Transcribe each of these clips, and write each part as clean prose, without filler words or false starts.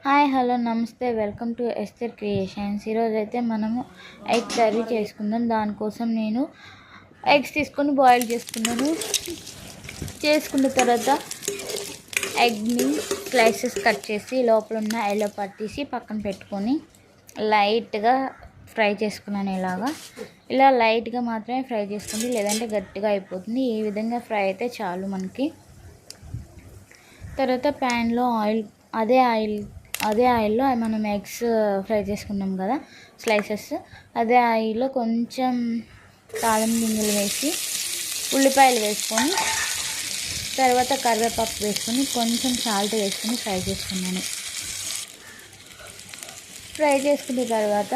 Hi hello నమస్తే welcome to ఎస్థర్ creations. ఈరోజు అయితే మనము ఎగ్ కర్రీ చేసుకుందాం. దానికోసం నేను ఎగ్స్ తీసుకొని బాయిల్ చేసుకున్న తర్వాత ఎగ్ని స్లైసెస్ కట్ చేసి లోపల ఉన్న ఎల్లో పార్ట్ తీసి పక్కన పెట్టుకొని లైట్గా ఫ్రై చేసుకున్నాను. ఇలా లైట్గా మాత్రమే ఫ్రై చేసుకోండి, లేదంటే గట్టిగా అయిపోతుంది. ఈ విధంగా ఫ్రై అయితే చాలు మనకి. తర్వాత ప్యాన్లో అదే ఆయిల్లో మనం ఎగ్స్ ఫ్రై చేసుకున్నాం కదా స్లైసెస్, అదే ఆయిల్లో కొంచెం తాళం గింజలు వేసి ఉల్లిపాయలు వేసుకొని తర్వాత కరివేపాకు వేసుకొని కొంచెం సాల్ట్ వేసుకొని ఫ్రై చేసుకున్నాను. ఫ్రై చేసుకున్న తర్వాత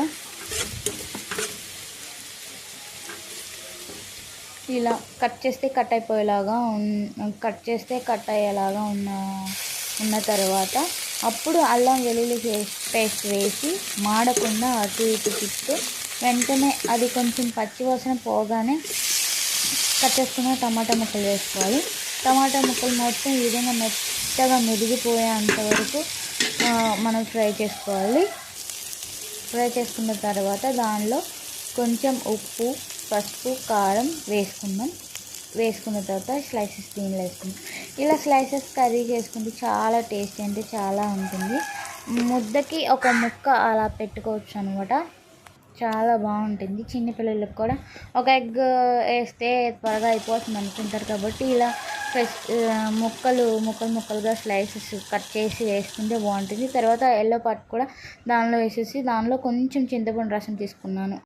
ఇలా కట్ చేస్తే కట్ అయ్యేలాగా ఉన్న తర్వాత అప్పుడు అల్లం వెల్లుల్లి పేస్ట్ వేసి మాడకుండా అటు ఇటు తిప్పుతూ వెంటనే అది కొంచెం పచ్చివాసన పోగానే కట్ చేసుకున్న టమాటా ముక్కలు వేసుకోవాలి. టమాటా ముక్కలు మొత్తం ఈ విధంగా మెత్తగా మెదిగిపోయేంత వరకు మనం ఫ్రై చేసుకోవాలి. ఫ్రై చేసుకున్న తర్వాత దానిలో కొంచెం ఉప్పు, పసుపు, కారం వేసుకున్న తర్వాత స్లైసెస్ దీనిలో వేసుకుందాం. ఇలా స్లైసెస్ కర్రీ చేసుకుంటే చాలా టేస్టీ అంటే చాలా ఉంటుంది. ముద్దకి ఒక ముక్క అలా పెట్టుకోవచ్చు అనమాట. చాలా బాగుంటుంది. చిన్నపిల్లలకు కూడా ఒక ఎగ్ వేస్తే త్వరగా అయిపోతుంది అనుకుంటారు కాబట్టి ఇలా ముక్కలుగా స్లైసెస్ కట్ చేసి వేసుకుంటే బాగుంటుంది. తర్వాత ఎల్లో పార్ట్ కూడా దానిలో వేసేసి దానిలో కొంచెం చింతపండు రసం తీసుకున్నాను.